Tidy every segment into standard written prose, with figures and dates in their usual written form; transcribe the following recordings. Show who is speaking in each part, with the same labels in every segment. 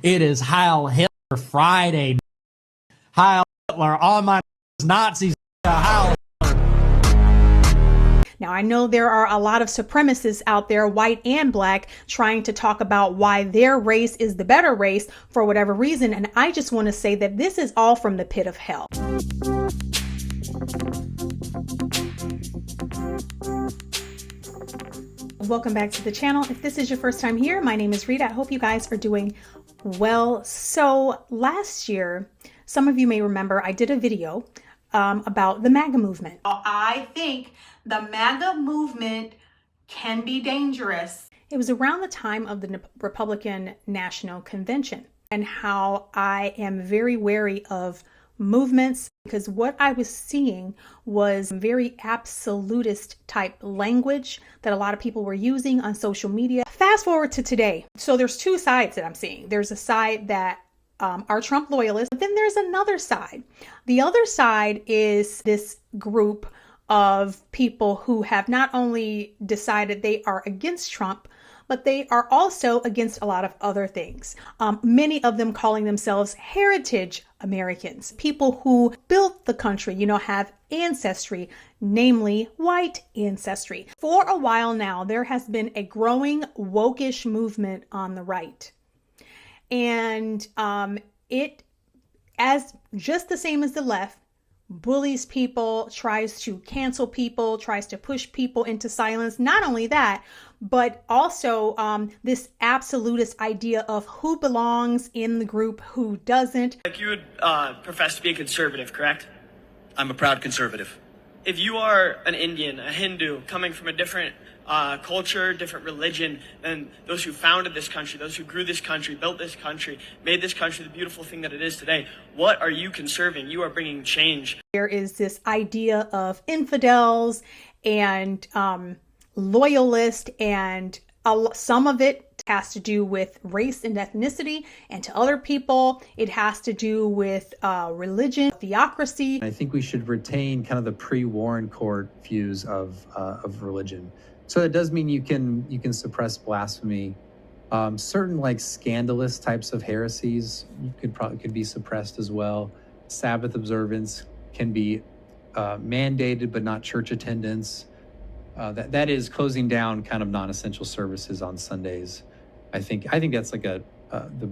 Speaker 1: It is Heil Hitler Friday. Heil Hitler, all my Nazis. Heil.
Speaker 2: Now, I know there are a lot of supremacists out there, white and black, trying to talk about why their race is the better race for whatever reason. And I just want to say that this is all from the pit of hell. Welcome back to the channel. If this is your first time here, my name is Rita. I hope you guys are doing well. So last year, some of you may remember I did a video about the MAGA movement. I think the MAGA movement can be dangerous. It was around the time of the Republican National Convention and how I am very wary of movements because what I was seeing was very absolutist type language that a lot of people were using on social media. Fast forward to today. So there's two sides that I'm seeing. There's a side that are Trump loyalists, but then there's another side. The other side is this group of people who have not only decided they are against Trump, but they are also against a lot of other things. Many of them calling themselves heritage Americans, people who built the country, have ancestry, namely white ancestry. For a while now, there has been a growing wokeish movement on the right. And it, as just the same as the left, bullies people, tries to cancel people, tries to push people into silence. Not only that, but also this absolutist idea of who belongs in the group, who doesn't.
Speaker 3: Like you would profess to be a conservative, correct?
Speaker 4: I'm a proud conservative.
Speaker 3: If you are an Indian, a Hindu, coming from a different culture, different religion than those who founded this country, those who grew this country, built this country, made this country the beautiful thing that it is today, what are you conserving? You are bringing change.
Speaker 2: There is this idea of infidels and loyalist, and some of it has to do with race and ethnicity, and to other people it has to do with religion, theocracy.
Speaker 5: I think we should retain kind of the pre-Warren Court views of religion. So that does mean you can suppress blasphemy. Certain like scandalous types of heresies could be suppressed as well. Sabbath observance can be mandated, but not church attendance. That is closing down kind of non-essential services on Sundays. I think that's like the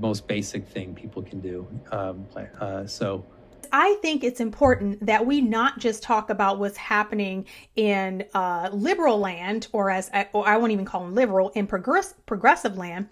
Speaker 5: most basic thing people can do. So
Speaker 2: I think it's important that we not just talk about what's happening in liberal land, or I won't even call them liberal, in progressive land.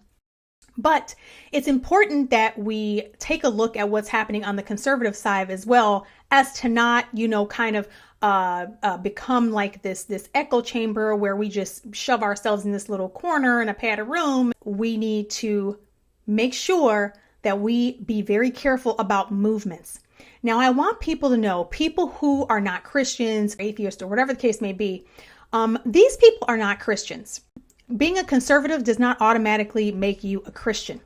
Speaker 2: But it's important that we take a look at what's happening on the conservative side as well, as to not, kind of become like this echo chamber where we just shove ourselves in this little corner in a padded room. We need to make sure that we be very careful about movements. Now, I want people to know, people who are not Christians, atheists, or whatever the case may be, these people are not Christians. Being a conservative does not automatically make you a Christian.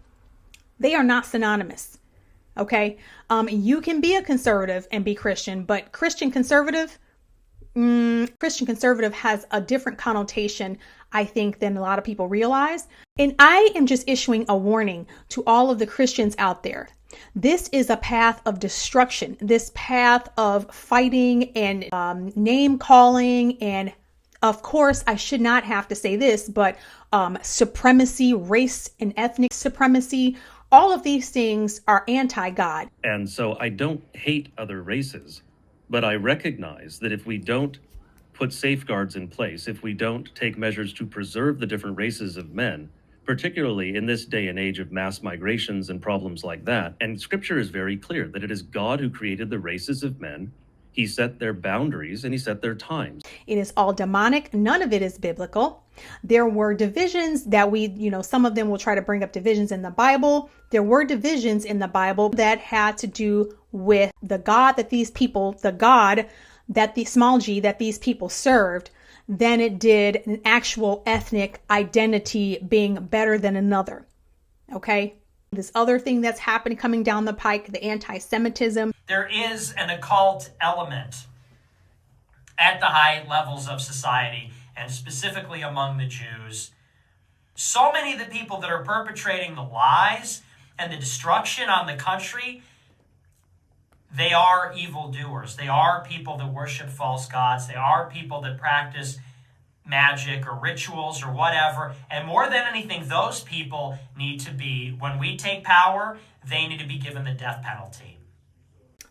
Speaker 2: They are not synonymous. Okay? You can be a conservative and be Christian, but Christian conservative has a different connotation, I think, than a lot of people realize. And I am just issuing a warning to all of the Christians out there. This is a path of destruction, this path of fighting and name calling. And of course, I should not have to say this, but supremacy, race and ethnic supremacy, all of these things are anti-God.
Speaker 6: And so I don't hate other races, but I recognize that if we don't put safeguards in place, if we don't take measures to preserve the different races of men, particularly in this day and age of mass migrations and problems like that. And scripture is very clear that it is God who created the races of men. He set their boundaries and he set their times.
Speaker 2: It is all demonic. None of it is biblical. There were divisions that some of them will try to bring up divisions in the Bible. There were divisions in the Bible that had to do with the God that these people, small g, that these people served, than it did an actual ethnic identity being better than another. Okay? This other thing that's happening coming down the pike, the anti-Semitism.
Speaker 7: There is an occult element at the high levels of society, and specifically among the Jews. So many of the people that are perpetrating the lies and the destruction on the country, they are evildoers. They are people that worship false gods. They are people that practice magic or rituals or whatever. And more than anything, those people need to be, when we take power, they need to be given the death penalty.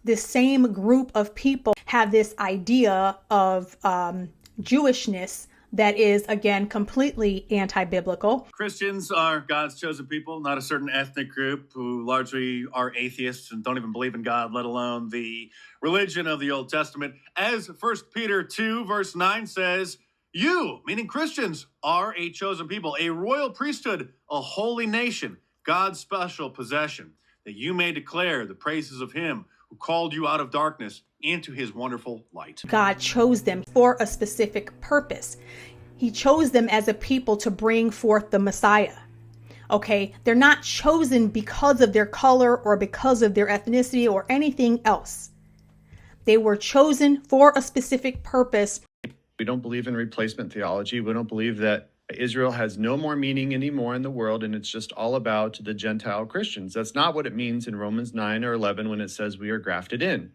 Speaker 2: This same group of people have this idea of Jewishness that is, again, completely anti-biblical.
Speaker 8: Christians are God's chosen people, not a certain ethnic group who largely are atheists and don't even believe in God, let alone the religion of the Old Testament. As 1 Peter 2, verse 9 says, you, meaning Christians, are a chosen people, a royal priesthood, a holy nation, God's special possession, that you may declare the praises of him who called you out of darkness into his wonderful light.
Speaker 2: God chose them for a specific purpose. He chose them as a people to bring forth the Messiah. Okay, they're not chosen because of their color or because of their ethnicity or anything else. They were chosen for a specific purpose.
Speaker 9: We don't believe in replacement theology. We don't believe that Israel has no more meaning anymore in the world, and it's just all about the Gentile Christians. That's not what it means in Romans 9 or 11 when it says we are grafted in.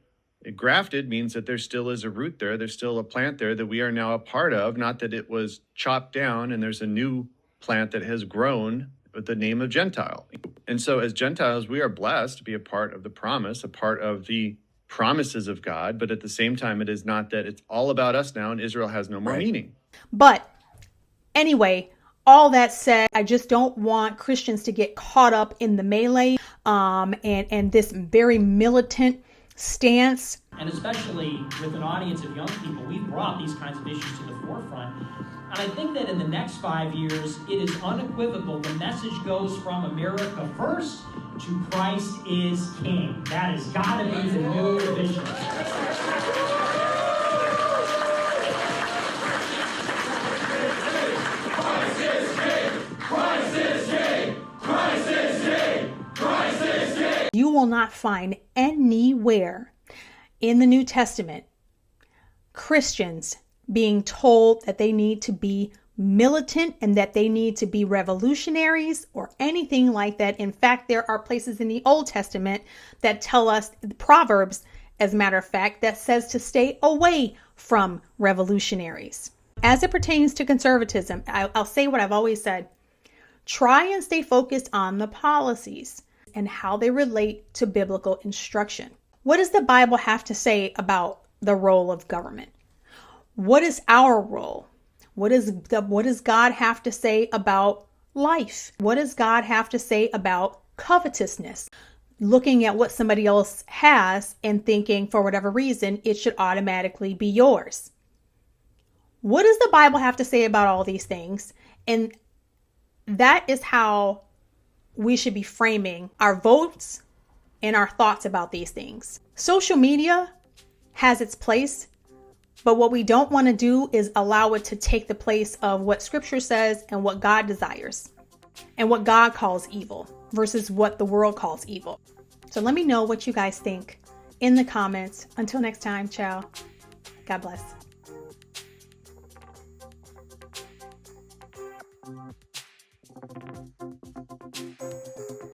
Speaker 9: Grafted means that there still is a root there. There's still a plant there that we are now a part of, not that it was chopped down and there's a new plant that has grown with the name of Gentile. And so as Gentiles, we are blessed to be a part of the promise, a part of the promises of God, but at the same time, it is not that it's all about us now and Israel has no more meaning.
Speaker 2: But anyway, all that said, I just don't want Christians to get caught up in the melee and this very militant stance.
Speaker 10: And especially with an audience of young people, we've brought these kinds of issues to the forefront. And I think that in the next 5 years, it is unequivocal. The message goes from America first to Christ is King. That has got to be the new vision.
Speaker 11: Christ is King! Christ is King! Christ is King! Christ is King!
Speaker 2: You will not find anywhere in the New Testament Christians being told that they need to be militant and that they need to be revolutionaries or anything like that. In fact, there are places in the Old Testament that tell us, Proverbs, as a matter of fact, that says to stay away from revolutionaries. As it pertains to conservatism, I'll say what I've always said. Try and stay focused on the policies and how they relate to biblical instruction. What does the Bible have to say about the role of government? What is our role? What does God have to say about life? What does God have to say about covetousness? Looking at what somebody else has and thinking for whatever reason, it should automatically be yours. What does the Bible have to say about all these things? And that is how we should be framing our votes and our thoughts about these things. Social media has its place, but what we don't want to do is allow it to take the place of what Scripture says and what God desires and what God calls evil versus what the world calls evil. So let me know what you guys think in the comments. Until next time, ciao. God bless.